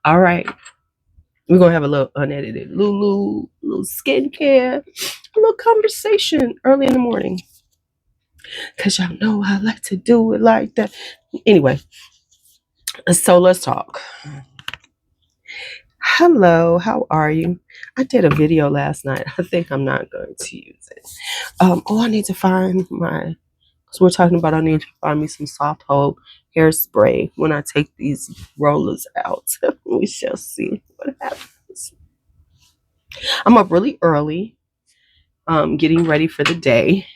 All right. We're going to have a little unedited LuuLuu, little skincare, a little conversation early in the morning. Because y'all know I like to do it like that. Anyway, so let's talk. Hello, how are you? I did a video last night. I think I'm not going to use it. I need to find my, because we're talking about I need to find me some soft hold hairspray when I take these rollers out. We shall see what happens. I'm up really early, getting ready for the day.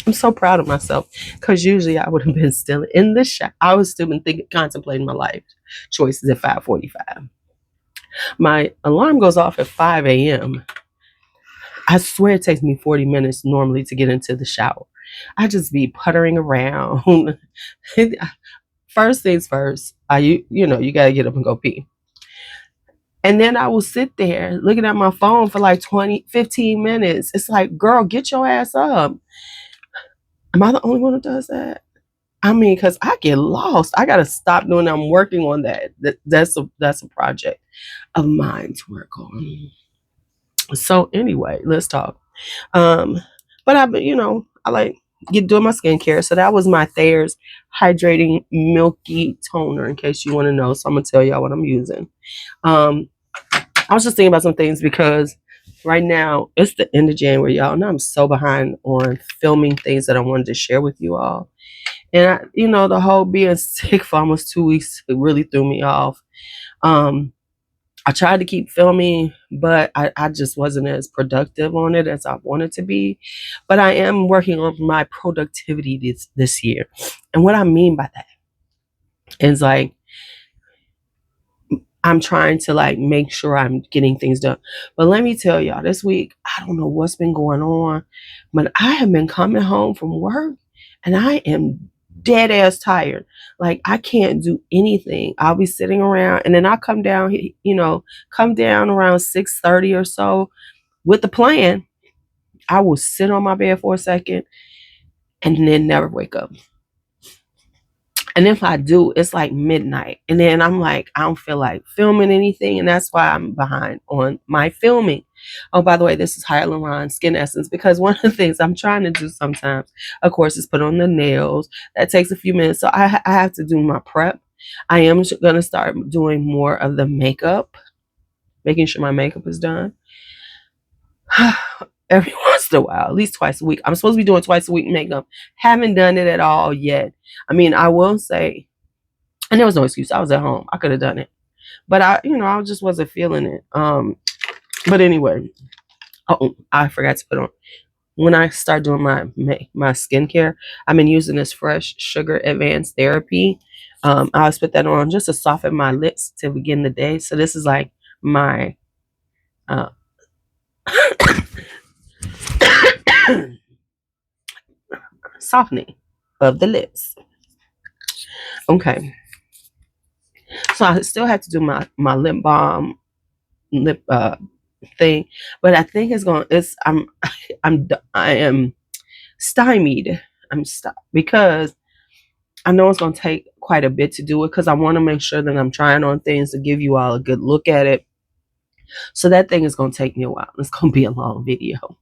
I'm so proud of myself because usually I would have been still in the shower. I was still been thinking, contemplating my life choices at 5:45. My alarm goes off at 5 a.m. I swear it takes me 40 minutes normally to get into the shower. I just be puttering around. First things first, you gotta get up and go pee. And then I will sit there looking at my phone for like 15 minutes. It's like, girl, get your ass up. Am I the only one who does that? I mean, because I get lost. I gotta stop doing that. I'm working on that. That's a project of mine to work on. So anyway, let's talk. But I like doing my skincare. So that was my Thayer's hydrating milky toner. In case you want to know, so I'm gonna tell y'all what I'm using. I was just thinking about some things because right now it's the end of January, y'all, and I'm so behind on filming things that I wanted to share with you all. And the whole being sick for almost 2 weeks, it really threw me off. I tried to keep filming, but I just wasn't as productive on it as I wanted to be. But I am working on my productivity this year. And what I mean by that is like, I'm trying to like make sure I'm getting things done. But let me tell y'all, this week, I don't know what's been going on, but I have been coming home from work and I am dead ass tired. Like I can't do anything. I'll be sitting around and then I'll come down, come down around 6:30 or so with the plan. I will sit on my bed for a second and then never wake up. And if I do, it's like midnight. And then I'm like, I don't feel like filming anything. And that's why I'm behind on my filming. Oh, by the way, this is Hyaluron Skin Essence because one of the things I'm trying to do sometimes, of course, is put on the nails. That takes a few minutes. So I have to do my prep. I am going to start doing more of the makeup, making sure my makeup is done. Every once in a while, at least twice a week. I'm supposed to be doing twice a week makeup. Haven't done it at all yet. I mean, I will say, and there was no excuse. I was at home. I could have done it. But I just wasn't feeling it. But anyway, I forgot to put on. When I start doing my skincare, I've been using this Fresh Sugar Advanced Therapy. I always put that on just to soften my lips to begin the day. So this is like my softening of the lips. Okay. So I still have to do my lip balm lip thing, but I think I am stymied. I'm stopped because I know it's gonna take quite a bit to do it because I want to make sure that I'm trying on things to give you all a good look at it. So that thing is gonna take me a while. It's gonna be a long video.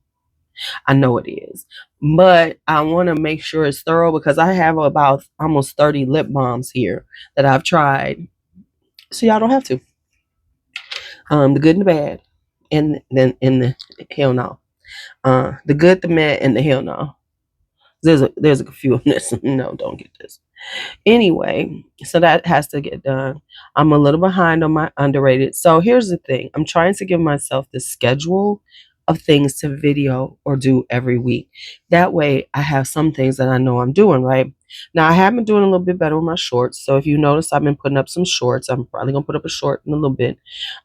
I know it is, but I want to make sure it's thorough because I have about almost 30 lip balms here that I've tried, so y'all don't have to. The good and the bad, and then in the hell no. The good, the mad, and the hell no. There's a few of this. No, don't get this. Anyway, so that has to get done. I'm a little behind on my underrated. So here's the thing. I'm trying to give myself the schedule of things to video or do every week. That way I have some things that I know I'm doing, right? Now I have been doing a little bit better with my shorts. So if you notice, I've been putting up some shorts. I'm probably gonna put up a short in a little bit.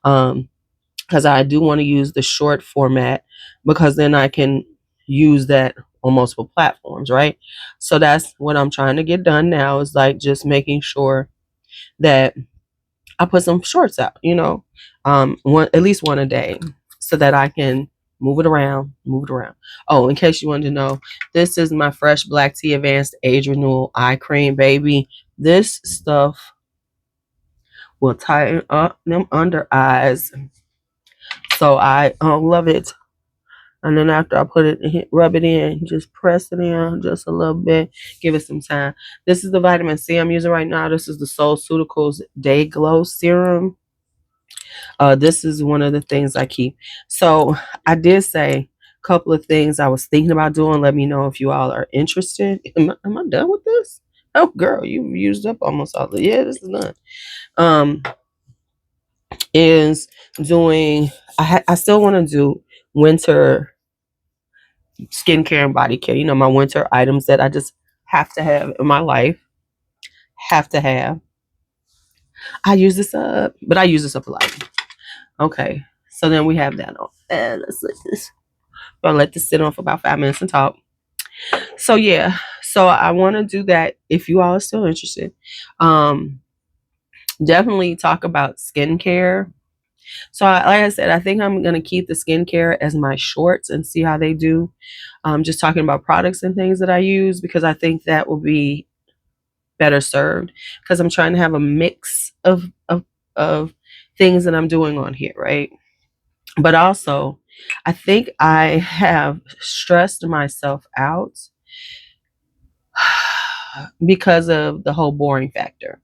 Because I do want to use the short format because then I can use that on multiple platforms, right? So that's what I'm trying to get done now is like just making sure that I put some shorts out, at least one a day so that I can move it around. Oh, in case you wanted to know, this is my Fresh Black Tea Advanced Age Renewal Eye Cream, baby. This stuff will tighten up them under eyes. So I love it. And then after I put it, rub it in, just press it in just a little bit, give it some time. This is the vitamin C I'm using right now. This is the SoulCeuticals Day Glow Serum. This is one of the things I keep. So I did say a couple of things I was thinking about doing. Let me know if you all are interested. Am I done with this? Oh, girl, you've used up almost all the. Yeah, this is done. Um, is doing. I still want to do winter skincare and body care. You know, my winter items that I just have to have in my life. Have to have. I use this up, but I use this up a lot. Okay, so then we have that on. And let's let this. I'll let this sit on for about 5 minutes and talk. So yeah, so I want to do that if you all are still interested. Um, Definitely talk about skincare. So like I said, I think I'm gonna keep the skincare as my shorts and see how they do. Just talking about products and things that I use because I think that will be better served because I'm trying to have a mix of things that I'm doing on here, right? But also, I think I have stressed myself out because of the whole boring factor.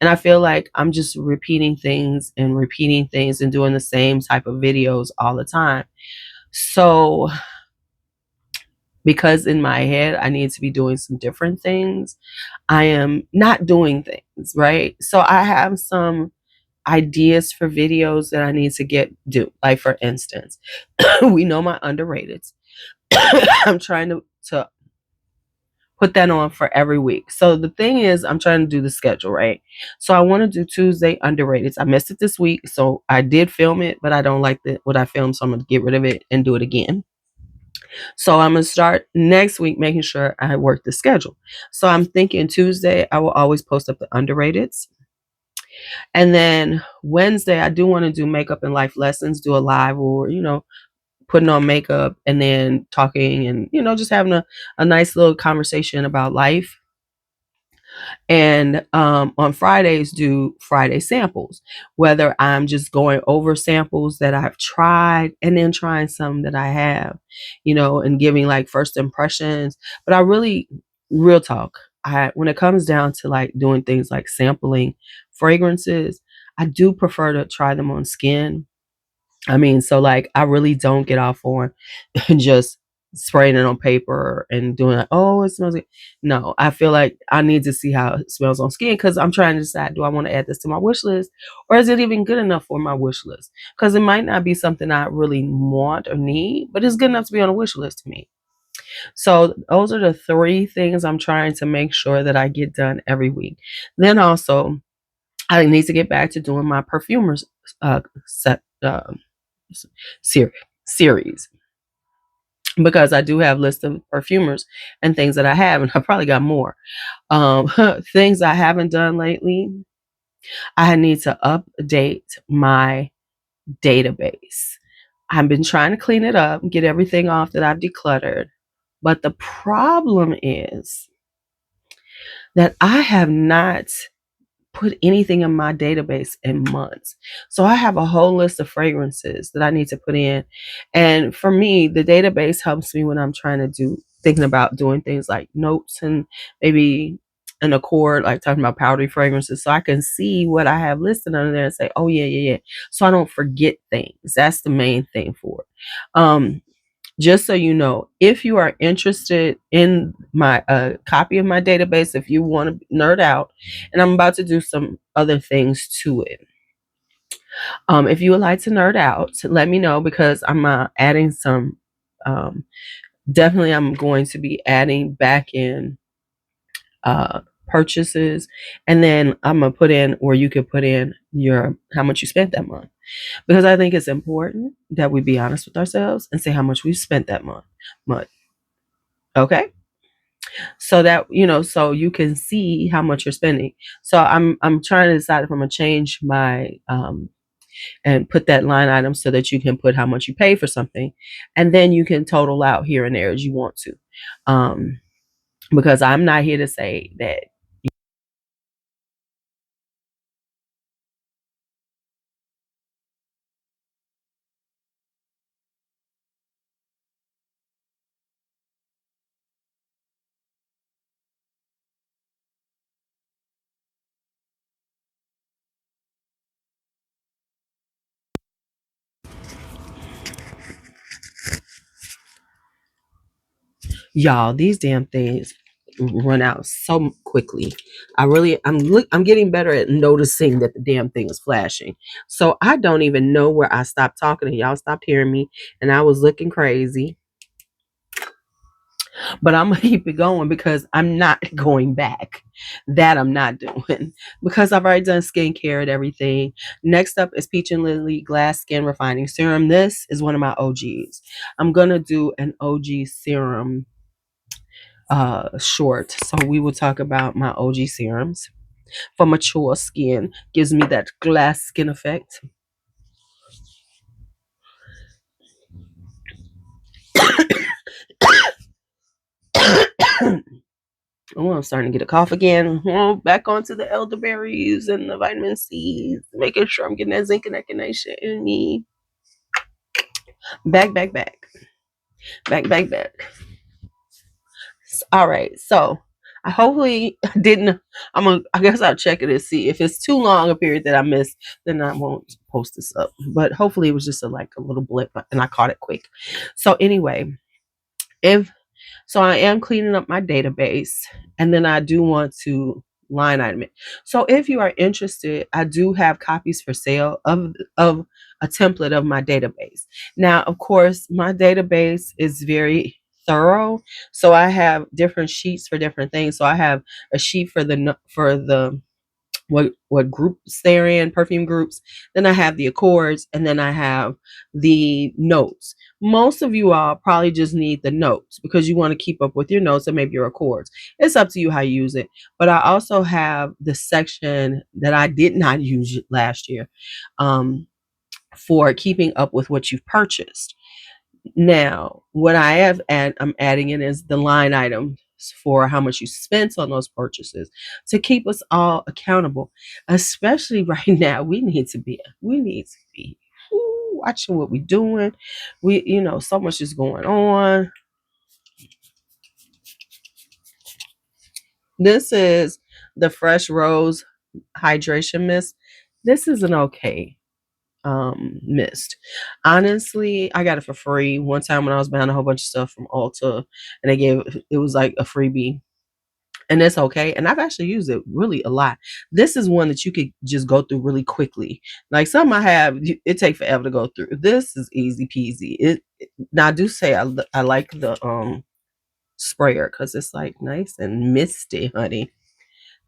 And I feel like I'm just repeating things and doing the same type of videos all the time. So, because in my head, I need to be doing some different things, I am not doing things, right? So, I have some ideas for videos that I need to do. Like, for instance, we know my underrated. I'm trying to put that on for every week. So the thing is, I'm trying to do the schedule, right? So I want to do Tuesday underrated. I missed it this week, so I did film it, but I don't like what I filmed, so I'm gonna get rid of it and do it again. So I'm gonna start next week making sure I work the schedule. So I'm thinking Tuesday I will always post up the underrated. And then Wednesday I do want to do makeup and life lessons, do a live or putting on makeup and then talking and just having a nice little conversation about life. And on Fridays, do Friday samples, whether I'm just going over samples that I've tried and then trying some that I have, and giving like first impressions. But I really, real talk, when it comes down to like doing things like sampling fragrances, I do prefer to try them on skin. I mean, so like I really don't get off on just spraying it on paper and doing like, oh, it smells good. No, I feel like I need to see how it smells on skin because I'm trying to decide, do I want to add this to my wish list or is it even good enough for my wish list? Because it might not be something I really want or need, but it's good enough to be on a wish list to me. So those are the three things I'm trying to make sure that I get done every week. Then also, I need to get back to doing my perfumers set ser- series because I do have lists of perfumers and things that I have, and I probably got more. Things I haven't done lately. I need to update my database. I've been trying to clean it up, get everything off that I've decluttered. But the problem is that I have not put anything in my database in months. So I have a whole list of fragrances that I need to put in. And for me, the database helps me when I'm trying to thinking about doing things like notes and maybe an accord, like talking about powdery fragrances. So I can see what I have listed under there and say, oh, yeah, yeah, yeah. So I don't forget things. That's the main thing for it. Just so you know, if you are interested in my copy of my database, if you want to nerd out, and I'm about to do some other things to it. If you would like to nerd out, let me know because I'm adding some. Um, Definitely, I'm going to be adding back in purchases, and then I'm gonna put in where you could put in your how much you spent that month because I think it's important that we be honest with ourselves and say how much we spent that month. Okay, so that so you can see how much you're spending. So I'm trying to decide if I'm gonna change my and put that line item so that you can put how much you pay for something, and then you can total out here and there as you want to, um, because I'm not here to say that Y'all, these damn things run out so quickly. I'm getting better at noticing that the damn thing is flashing. So I don't even know where I stopped talking and y'all stopped hearing me and I was looking crazy. But I'm gonna keep it going because I'm not going back. That I'm not doing because I've already done skincare and everything. Next up is Peach and Lily Glass Skin Refining Serum. This is one of my OGs. I'm gonna do an OG serum short. So we will talk about my OG serums for mature skin. Gives me that glass skin effect. Oh, I'm starting to get a cough again. Oh, back onto the elderberries and the vitamin C's, making sure I'm getting that zinc and echinacea in me. Back, back, back, back, back, back. All right, so I hopefully didn't. I guess I'll check it and see if it's too long a period that I missed. Then I won't post this up. But hopefully it was just like a little blip, and I caught it quick. So anyway, if so I am cleaning up my database and then I do want to line item it. So if you are interested, I do have copies for sale of a template of my database. Now, of course, my database is very thorough. So I have different sheets for different things. So I have a sheet for the what groups they're in, perfume groups. Then I have the accords, and then I have the notes. Most of you all probably just need the notes because you want to keep up with your notes and maybe your accords. It's up to you how you use it. But I also have the section that I did not use last year for keeping up with what you've purchased. Now, what I'm adding in is the line item for how much you spent on those purchases to keep us all accountable. Especially right now, we need to be watching what we're doing. So much is going on. This is the Fresh Rose Hydration Mist. This is an okay mist. Honestly, I got it for free one time when I was buying a whole bunch of stuff from Ulta, and they gave it was like a freebie. And it's okay. And I've actually used it really a lot. This is one that you could just go through really quickly. Like some I have, it take forever to go through. This is easy peasy. Now I do say I like the sprayer because it's like nice and misty, honey.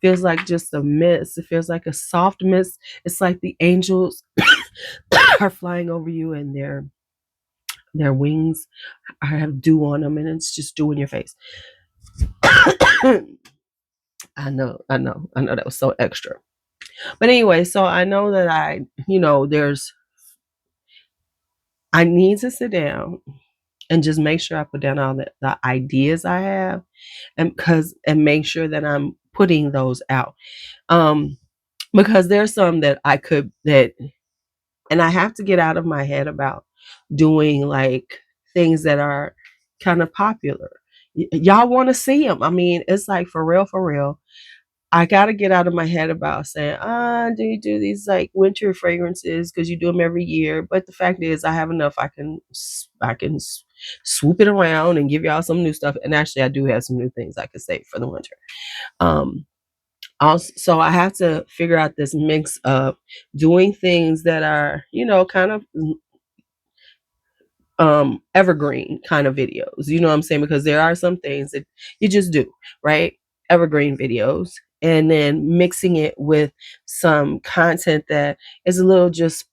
Feels like just a mist. It feels like a soft mist. It's like the angels are flying over you and their wings have dew on them and it's just dew in your face. I know that was so extra. But anyway, so I know that I need to sit down and just make sure I put down all the ideas I have and make sure that I'm putting those out. Um because there's some that and I have to get out of my head about doing like things that are kind of popular. Y'all want to see them. I mean, it's like for real, for real. I got to get out of my head about saying, do you do these like winter fragrances because you do them every year? But the fact is, I have enough. I can swoop it around and give y'all some new stuff. And actually, I do have some new things I could say for the winter. Um, Also, so I have to figure out this mix of doing things that are, kind of evergreen kind of videos. You know what I'm saying? Because there are some things that you just do, right? Evergreen videos. And then mixing it with some content that is a little just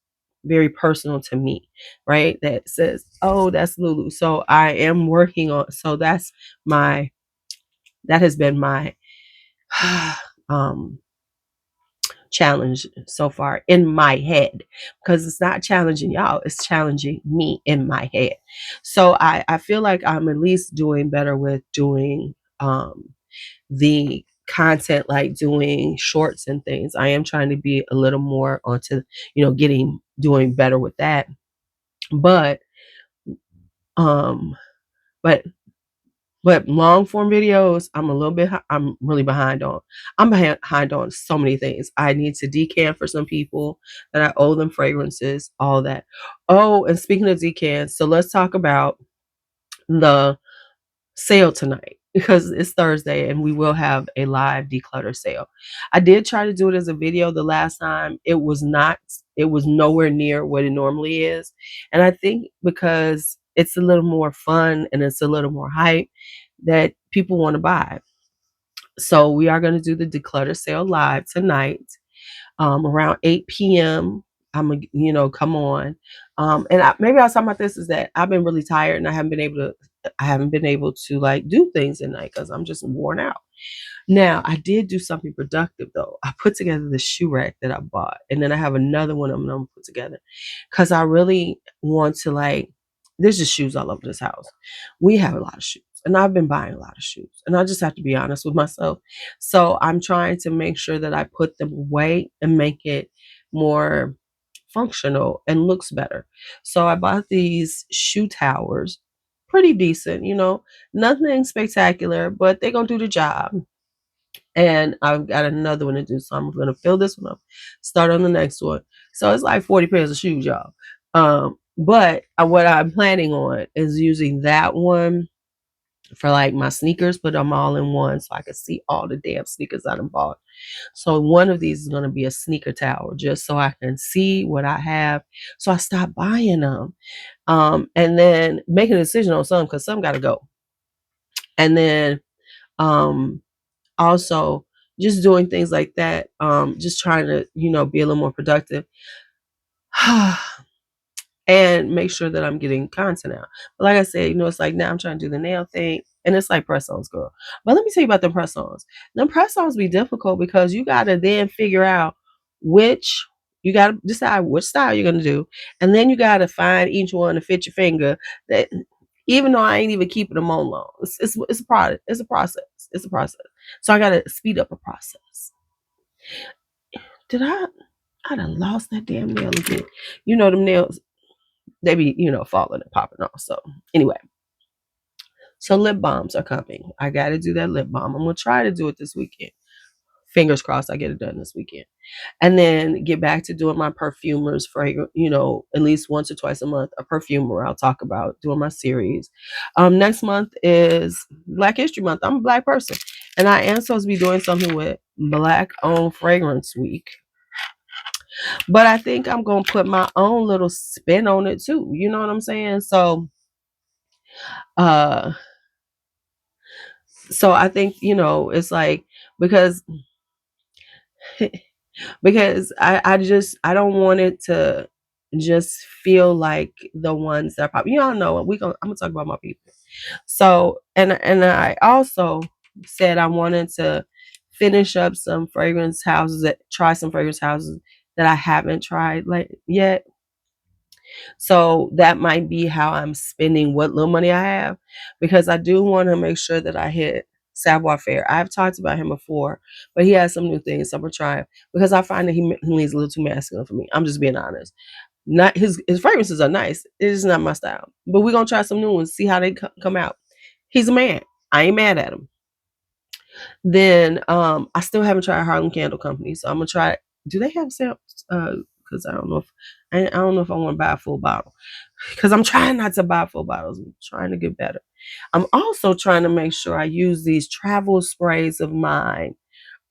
very personal to me, right? That says, oh, that's LuuLuu. So I am working on, so that has been my um challenge so far in my head because it's not challenging y'all, it's challenging me in my head. So I feel like I'm at least doing better with doing the content, like doing shorts and things. I am trying to be a little more onto doing better with that. But um but But long form videos, I'm really behind on. I'm behind on so many things. I need to decant for some people and I owe them fragrances, all that. Oh, and speaking of decants, so let's talk about the sale tonight because it's Thursday and we will have a live declutter sale. I did try to do it as a video the last time. It was nowhere near what it normally is. And I think because it's a little more fun and it's a little more hype that people want to buy. So we are going to do the declutter sale live tonight, around 8 p.m. I'm gonna, come on. Maybe I was talking about this is that I've been really tired and I haven't been able to like do things at night because I'm just worn out. Now, I did do something productive though. I put together the shoe rack that I bought, and then I have another one I'm gonna put together because I really want to like. There's just shoes all over this house. We have a lot of shoes, and I've been buying a lot of shoes, and I just have to be honest with myself. So I'm trying to make sure that I put them away and make it more functional and looks better. So I bought these shoe towers, pretty decent, nothing spectacular, but they're gonna do the job. And I've got another one to do. So I'm gonna fill this one up, start on the next one. So it's like 40 pairs of shoes, y'all. But what I'm planning on is using that one for like my sneakers, put them all in one so I can see all the damn sneakers I done bought. So one of these is gonna be a sneaker tower, just so I can see what I have. So I stop buying them. And then make a decision on some because some gotta go. And then um also just doing things like that, just trying to be a little more productive and make sure that I'm getting content out. But like I said, it's like now I'm trying to do the nail thing, and it's like press-ons, girl. But let me tell you about the press-ons. Them press-ons be difficult because you got to then figure out which you got to decide which style you're gonna do, and then you got to find each one to fit your finger. That even though I ain't even keeping them on long, it's a product. It's a process. It's a process. So I got to speed up a process. Did I done lost that damn nail again. Them nails, they be, falling and popping off. So anyway, so lip balms are coming. I got to do that lip balm. I'm going to try to do it this weekend. Fingers crossed I get it done this weekend. And then get back to doing my perfumers for, at least once or twice a month, a perfumer I'll talk about doing my series. Next month is Black History Month. I'm a Black person. And I am supposed to be doing something with Black Owned Fragrance Week. But I think I'm going to put my own little spin on it too. You know what I'm saying? Uh, so I think, it's like, because I don't want it to just feel like the ones that pop. Y'all know I'm gonna talk about my people. So and I also said I wanted to finish up some try some fragrance houses that I haven't tried like yet. So that might be how I'm spending what little money I have, because I do want to make sure that I hit Savoir Faire. I've talked about him before, but he has some new things. So I'm gonna try him because I find that he leans a little too masculine for me. I'm just being honest. Not his fragrances are nice. It is not my style. But we're gonna try some new ones, see how they come out. He's a man. I ain't mad at him. Then I still haven't tried Harlem Candle Company, so I'm gonna try. Do they have sales? Because I don't know if I want to buy a full bottle, because I'm trying not to buy full bottles. I'm trying to get better. I'm also trying to make sure I use these travel sprays of mine.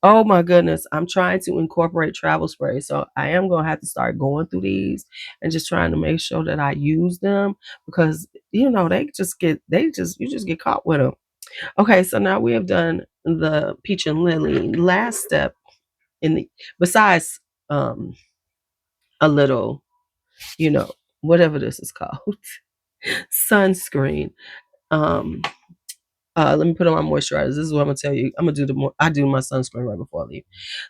Oh my goodness, I'm trying to incorporate travel sprays. So I am going to have to start going through these and just trying to make sure that I use them, because you just get caught with them. Okay, so now we have done the peach and lily. Last step besides a little, whatever this is called, sunscreen. Um, let me put on my moisturizer. This is what I'm gonna tell you. I do my sunscreen right before I leave.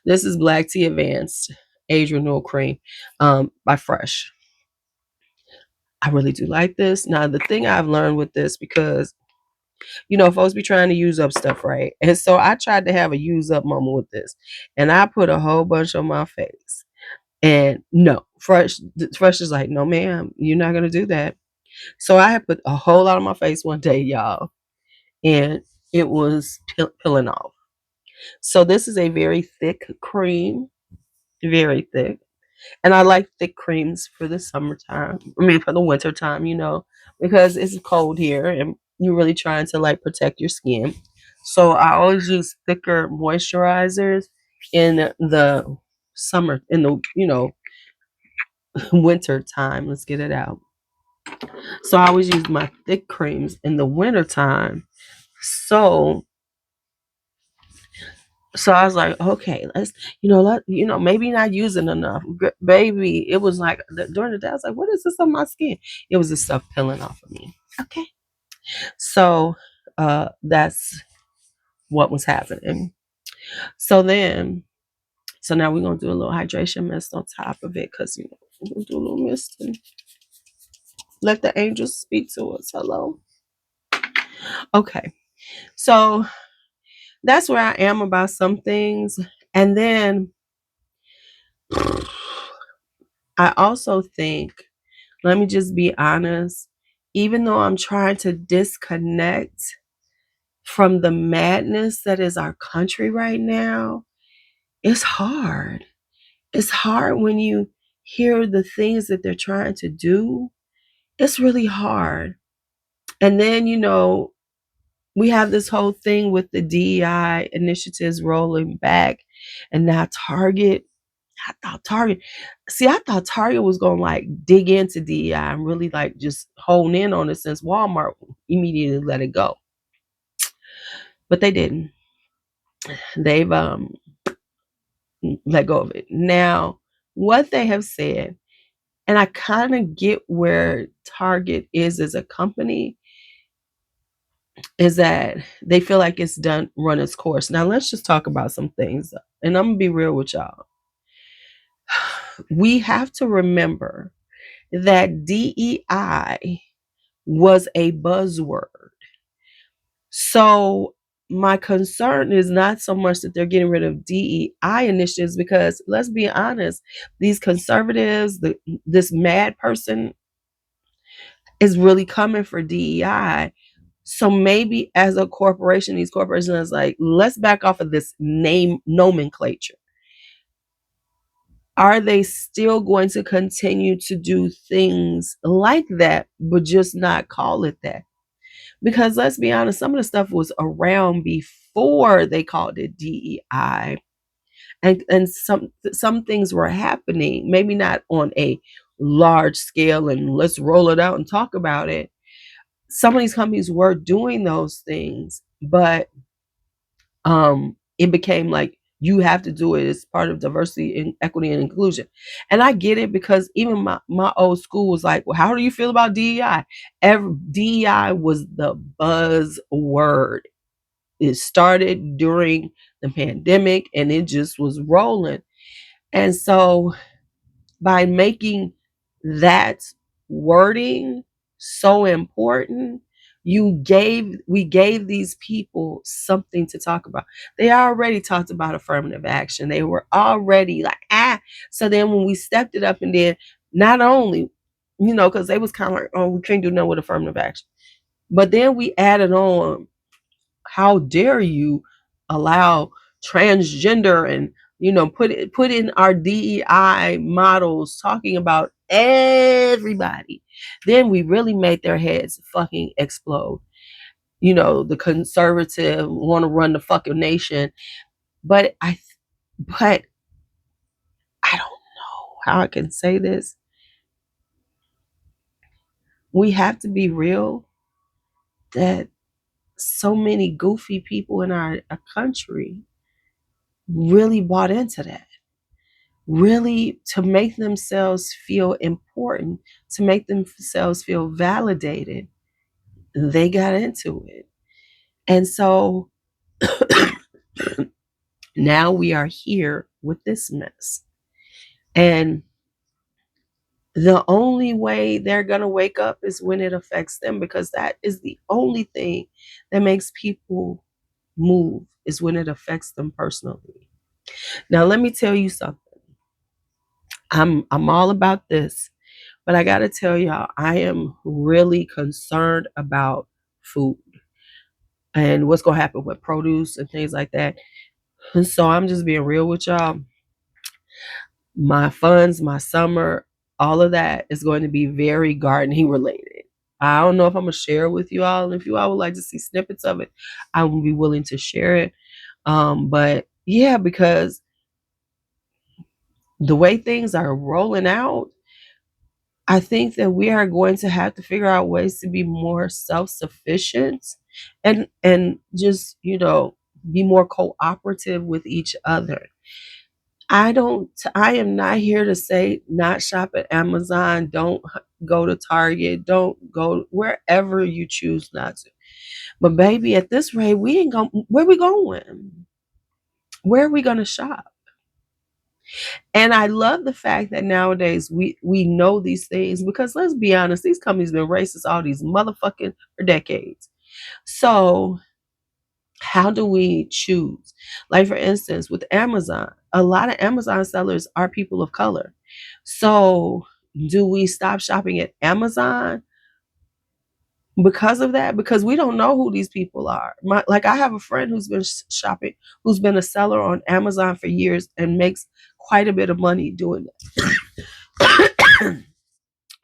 This is Black Tea Advanced Age Renewal Cream, by Fresh. I really do like this. Now, the thing I've learned with this, because folks be trying to use up stuff, right? And so I tried to have a use up moment with this, and I put a whole bunch on my face. And no, Fresh is like, no, ma'am, you're not gonna do that. So I had put a whole lot on my face one day, y'all, and it was peeling off. So this is a very thick cream, very thick. And I like thick creams for the summertime. I mean, for the winter time, because it's cold here and you're really trying to like protect your skin. So I always use thicker moisturizers in the summer, in the winter time. Let's get it out. So I always use my thick creams in the winter time. So so I was like, okay, let's maybe not using enough. Baby, it was like during the day I was like, what is this on my skin? It was the stuff peeling off of me. Okay. So that's what was happening. So then, so now we're gonna do a little hydration mist on top of it, because we're gonna do a little mist and let the angels speak to us. Hello. Okay. So that's where I am about some things. And then I also think, let me just be honest, even though I'm trying to disconnect from the madness that is our country right now, it's hard. It's hard when you hear the things that they're trying to do. It's really hard. And then, we have this whole thing with the DEI initiatives rolling back, and now Target. I thought Target was gonna like dig into DEI and really like just hone in on it, since Walmart immediately let it go. But they didn't. They've let go of it. Now, what they have said, and I kind of get where Target is as a company, is that they feel like it's done run its course. Now let's just talk about some things. And I'm gonna be real with y'all. We have to remember that DEI was a buzzword. So my concern is not so much that they're getting rid of DEI initiatives, because let's be honest, these conservatives, this mad person is really coming for DEI. So maybe as a corporation, these corporations are like, let's back off of this name nomenclature. Are they still going to continue to do things like that, but just not call it that? Because let's be honest, some of the stuff was around before they called it DEI. And some things were happening, maybe not on a large scale and let's roll it out and talk about it. Some of these companies were doing those things, but it became like you have to do it as part of diversity and equity and inclusion. And I get it, because even my old school was like, well, how do you feel about DEI? DEI was the buzz word. It started during the pandemic and it just was rolling. And so by making that wording so important, we gave these people something to talk about. They already talked about affirmative action. They were already like, so then when we stepped it up, and then not only, because they was kind of like, oh, we can't do nothing with affirmative action, but then we added on, how dare you allow transgender, and put in our DEI models talking about everybody. Then we really made their heads fucking explode. The conservative want to run the fucking nation, but but I don't know how I can say this. We have to be real that so many goofy people in our country really bought into that, really, to make themselves feel important, to make themselves feel validated. They got into it. And so now we are here with this mess. And the only way they're going to wake up is when it affects them, because that is the only thing that makes people move, is when it affects them personally. Now, let me tell you something. I'm all about this. But I got to tell y'all, I am really concerned about food and what's going to happen with produce and things like that. And so I'm just being real with y'all. My funds, my summer, all of that is going to be very gardening related. I don't know if I'm gonna share it with you all. And if you all would like to see snippets of it, I will be willing to share it. But yeah, because the way things are rolling out, I think that we are going to have to figure out ways to be more self-sufficient and just, be more cooperative with each other. I am not here to say not shop at Amazon, don't go to Target, don't go wherever you choose not to. But baby, at this rate, we ain't going, where we going? Where are we going to shop? And I love the fact that nowadays we know these things, because let's be honest, these companies been racist all these motherfucking for decades. So how do we choose? Like, for instance, with Amazon, a lot of Amazon sellers are people of color. So do we stop shopping at Amazon because of that? Because we don't know who these people are. Like, I have a friend who's been shopping, who's been a seller on Amazon for years and makes quite a bit of money doing that.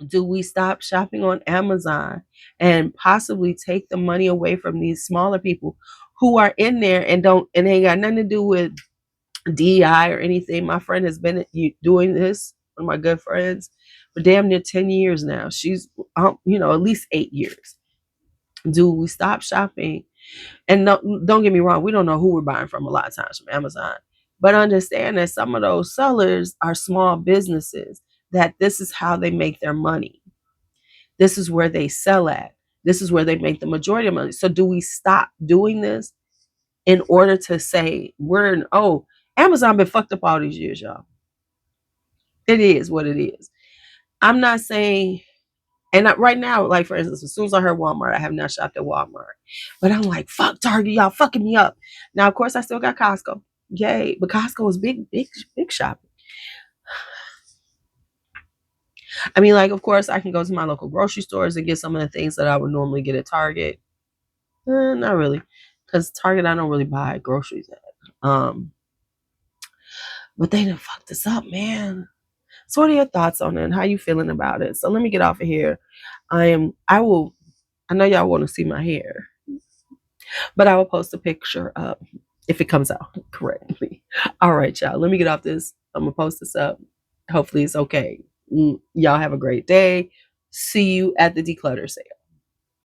Do we stop shopping on Amazon and possibly take the money away from these smaller people who are in there and ain't got nothing to do with DI or anything? My friend has been doing this, one of my good friends, for damn near 10 years now. She's, at least 8 years. Do we stop shopping? And no, don't get me wrong, we don't know who we're buying from a lot of times from Amazon. But understand that some of those sellers are small businesses, that this is how they make their money. This is where they sell at. This is where they make the majority of money. So do we stop doing this in order to say Amazon been fucked up all these years, y'all? It is what it is. I'm not saying, and right now, like, for instance, as soon as I heard Walmart, I have not shopped at Walmart. But I'm like, fuck Target, y'all fucking me up. Now, of course, I still got Costco. Yay. But Costco is big, big, big shopping. I mean, like, of course, I can go to my local grocery stores and get some of the things that I would normally get at Target. Not really, because Target I don't really buy groceries at. But they done fucked us up, man. So what are your thoughts on it? And how you feeling about it? So let me get off of here. I know y'all want to see my hair, but I will post a picture up if it comes out correctly. All right, y'all. Let me get off this. I'm gonna post this up. Hopefully it's okay. Y'all have a great day. See you at the Declutter sale.